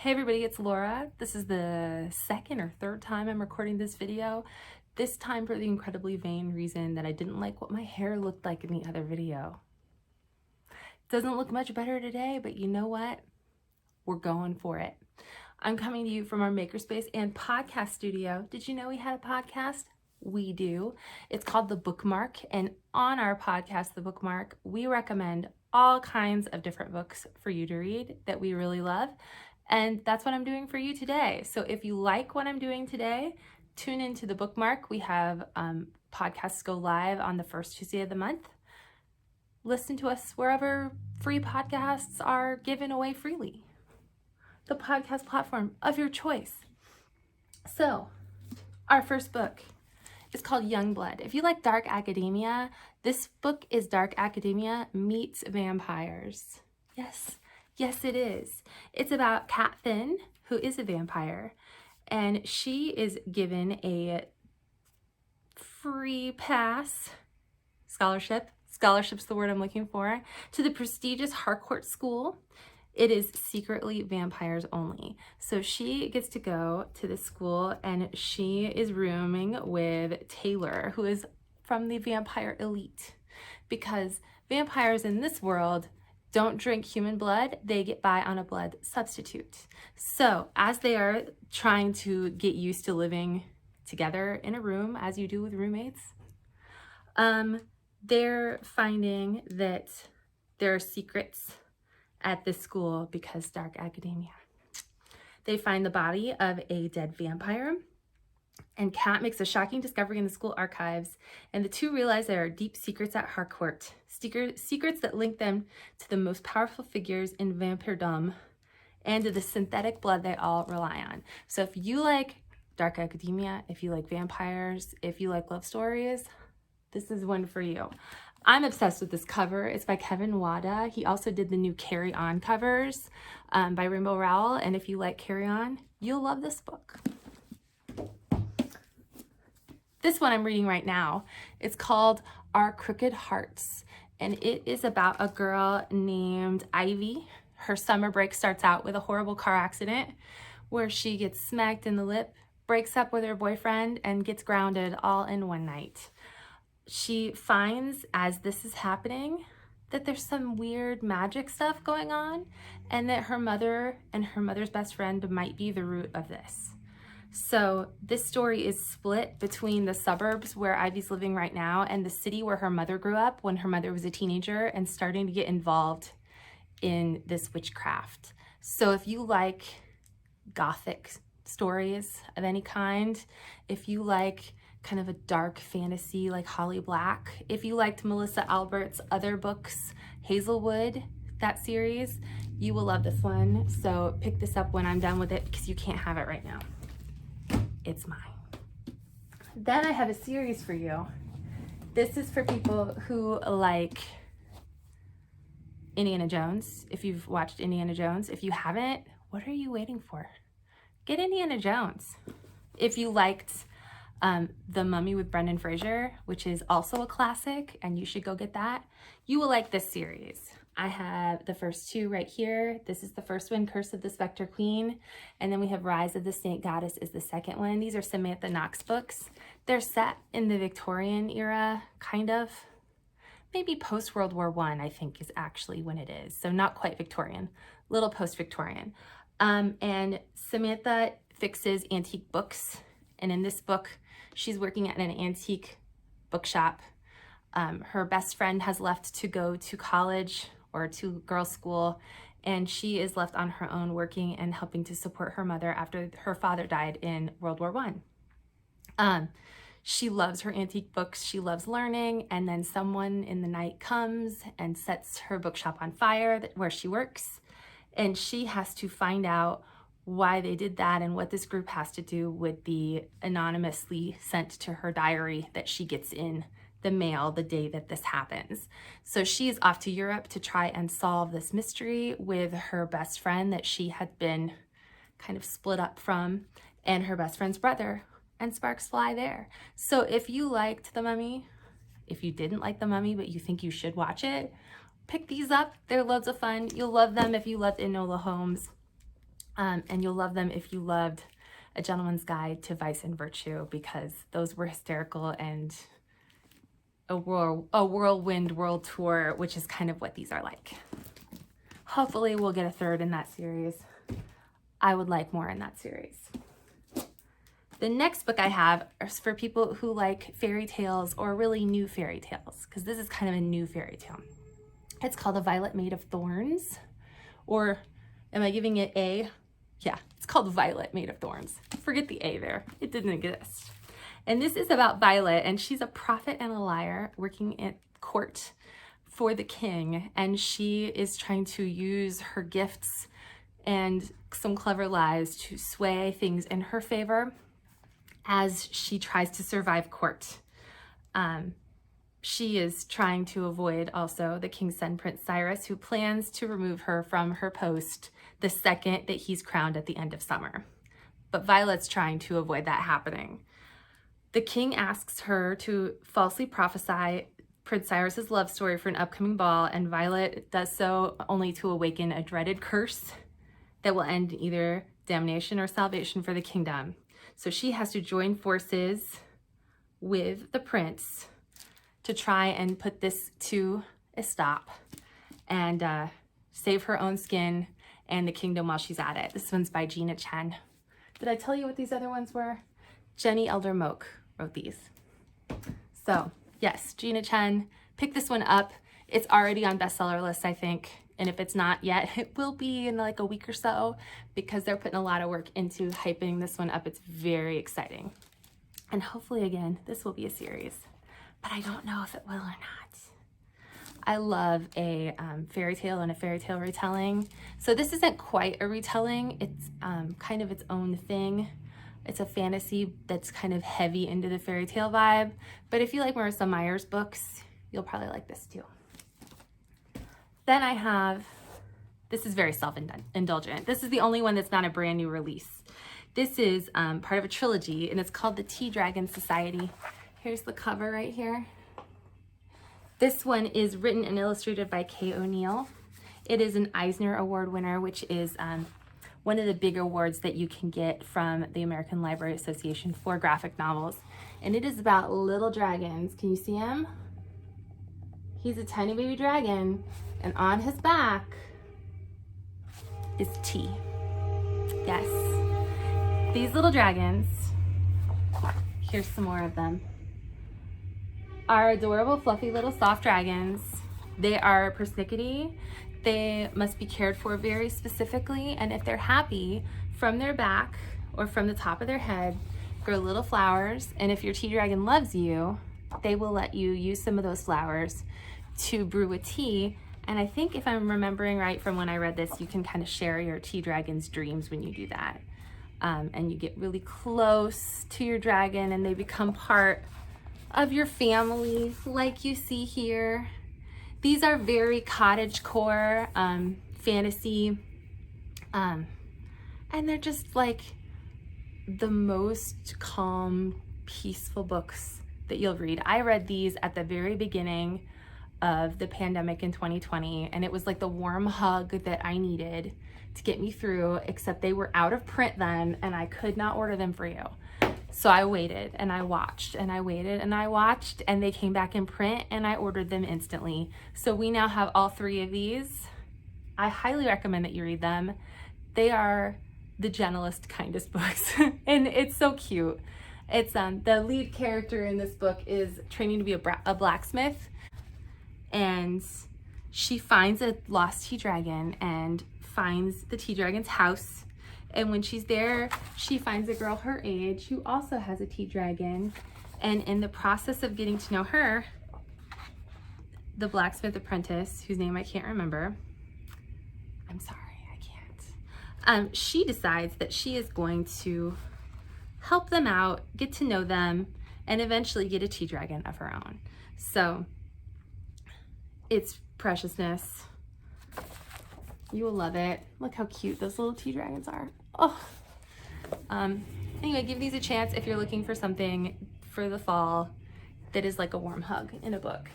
Hey everybody, it's Laura. This is the second or third time I'm recording this video. This time for the incredibly vain reason that I didn't like what my hair looked like in the other video. It doesn't look much better today, but you know what? We're going for it. I'm coming to you from our makerspace and podcast studio. Did you know we had a podcast? We do. It's called The Bookmark, and on our podcast, The Bookmark, we recommend all kinds of different books for you to read that we really love. And that's what I'm doing for you today. So if you like what I'm doing today, tune into The Bookmark. We have podcasts go live on the first Tuesday of the month. Listen to us wherever free podcasts are given away freely. The podcast platform of your choice. So, our first book is called Youngblood. If you like dark academia, this book is dark academia meets vampires. Yes, it is. It's about Kat Finn, who is a vampire, and she is given a free pass, scholarship's the word I'm looking for, to the prestigious Harcourt School. It is secretly vampires only. So she gets to go to the school and she is rooming with Taylor, who is from the vampire elite, because vampires in this world don't drink human blood, they get by on a blood substitute. So as they are trying to get used to living together in a room, as you do with roommates, they're finding that there are secrets at this school because dark academia. They find the body of a dead vampire, and Kat makes a shocking discovery in the school archives, and the two realize there are deep secrets at Harcourt, secrets that link them to the most powerful figures in vampiredom and to the synthetic blood they all rely on. So if you like dark academia, if you like vampires, if you like love stories, this is one for you. I'm obsessed with this cover. It's by Kevin Wada. He also did the new Carry On covers by Rainbow Rowell, and if you like Carry On, you'll love this book. This one I'm reading right now, it's called Our Crooked Hearts, and it is about a girl named Ivy. Her summer break starts out with a horrible car accident where she gets smacked in the lip, breaks up with her boyfriend, and gets grounded all in one night. She finds, as this is happening, that there's some weird magic stuff going on, and that her mother and her mother's best friend might be the root of this. So this story is split between the suburbs where Ivy's living right now and the city where her mother grew up when her mother was a teenager and starting to get involved in this witchcraft. So if you like gothic stories of any kind, if you like kind of a dark fantasy like Holly Black, if you liked Melissa Albert's other books, Hazelwood, that series, you will love this one. So pick this up when I'm done with it because you can't have it right now. It's mine. Then I have a series for you. This is for people who like Indiana Jones. If you've watched Indiana Jones, if you haven't, what are you waiting for? Get Indiana Jones. If you liked The Mummy with Brendan Fraser, which is also a classic, and you should go get that, you will like this series. I have the first two right here. This is the first one, Curse of the Spectre Queen, and then we have Rise of the Snake Goddess is the second one. These are Samantha Knox books. They're set in the Victorian era, kind of. Maybe post-World War I think is actually when it is. So not quite Victorian, little post-Victorian. And Samantha fixes antique books, and in this book, she's working at an antique bookshop. Her best friend has left to go to college or to girls' school, and she is left on her own working and helping to support her mother after her father died in World War I. She loves her antique books, she loves learning, and then someone in the night comes and sets her bookshop on fire where she works, and she has to find out why they did that and what this group has to do with the anonymously sent to her diary that she gets in the mail the day that this happens. So she is off to Europe to try and solve this mystery with her best friend that she had been kind of split up from, and her best friend's brother, and sparks fly there. So if you liked The Mummy, if you didn't like The Mummy but you think you should watch it, pick these up. They're loads of fun. You'll love them if you loved Enola Holmes. And you'll love them if you loved A Gentleman's Guide to Vice and Virtue, because those were hysterical, and a whirlwind world tour, which is kind of what these are like. Hopefully we'll get a third in that series. I would like more in that series. The next book I have is for people who like fairy tales, or really new fairy tales, because this is kind of a new fairy tale. It's called A Violet Made of Thorns, or am I giving it a? Yeah, it's called Violet Made of Thorns. Forget the A there, it didn't exist. And this is about Violet, and she's a prophet and a liar working at court for the king, and she is trying to use her gifts and some clever lies to sway things in her favor as she tries to survive court. She is trying to avoid also the king's son, Prince Cyrus, who plans to remove her from her post the second that he's crowned at the end of summer. But Violet's trying to avoid that happening. The king asks her to falsely prophesy Prince Cyrus's love story for an upcoming ball, and Violet does so only to awaken a dreaded curse that will end in either damnation or salvation for the kingdom. So she has to join forces with the prince to try and put this to a stop and save her own skin and the kingdom while she's at it. This one's by Gina Chen. Did I tell you what these other ones were? Jenny Elder Moak wrote these. So yes, Gina Chen, pick this one up. It's already on bestseller lists, I think. And if it's not yet, it will be in like a week or so, because they're putting a lot of work into hyping this one up. It's very exciting. And hopefully, again, this will be a series, but I don't know if it will or not. I love a fairy tale and a fairy tale retelling. So this isn't quite a retelling. It's kind of its own thing. It's a fantasy that's kind of heavy into the fairy tale vibe. But if you like Marissa Meyer's books, you'll probably like this too. Then I have, this is very self-indulgent. This is the only one that's not a brand new release. This is part of a trilogy, and it's called The Tea Dragon Society. Here's the cover right here. This one is written and illustrated by Kay O'Neill. It is an Eisner Award winner, which is one of the big awards that you can get from the American Library Association for graphic novels. And it is about little dragons. Can you see him? He's a tiny baby dragon, and on his back is tea. Yes. These little dragons, here's some more of them, are adorable, fluffy little soft dragons. They are persnickety. They must be cared for very specifically, and if they're happy, from their back or from the top of their head grow little flowers, and if your tea dragon loves you, they will let you use some of those flowers to brew a tea. And I think, if I'm remembering right from when I read this, you can kind of share your tea dragon's dreams when you do that. And you get really close to your dragon, and they become part of your family, like you see here. These are very cottagecore fantasy, and they're just like the most calm, peaceful books that you'll read. I read these at the very beginning of the pandemic in 2020, and it was like the warm hug that I needed to get me through, except they were out of print then, and I could not order them for you. So I waited and I watched and I waited and I watched, and they came back in print and I ordered them instantly. So we now have all three of these. I highly recommend that you read them. They are the gentlest, kindest books and it's so cute. It's the lead character in this book is training to be a blacksmith, and she finds a lost tea dragon and finds the tea dragon's house. And when she's there, she finds a girl her age who also has a tea dragon. And in the process of getting to know her, the blacksmith apprentice, whose name I can't remember, I'm sorry, I can't. She decides that she is going to help them out, get to know them, and eventually get a tea dragon of her own. So it's preciousness. You will love it. Look how cute those little tea dragons are. Oh. Anyway, give these a chance if you're looking for something for the fall that is like a warm hug in a book.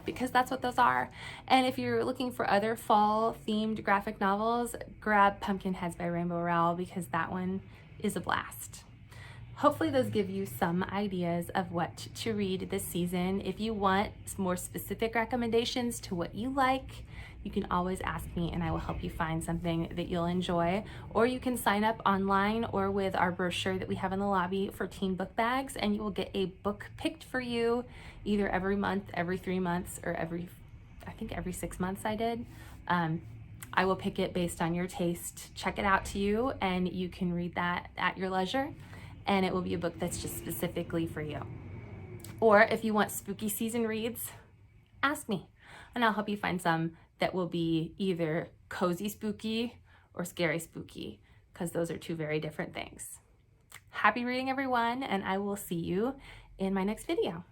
because that's what those are. And if you're looking for other fall themed graphic novels, grab Pumpkinheads by Rainbow Rowell, because that one is a blast. Hopefully those give you some ideas of what to read this season. If you want more specific recommendations to what you like, you can always ask me and I will help you find something that you'll enjoy. Or you can sign up online or with our brochure that we have in the lobby for teen book bags, and you will get a book picked for you either every month, every 3 months, or I think every 6 months I did. I will pick it based on your taste, check it out to you, and you can read that at your leisure. And it will be a book that's just specifically for you. Or if you want spooky season reads, ask me and I'll help you find some that will be either cozy spooky or scary spooky, because those are two very different things. Happy reading, everyone, and I will see you in my next video.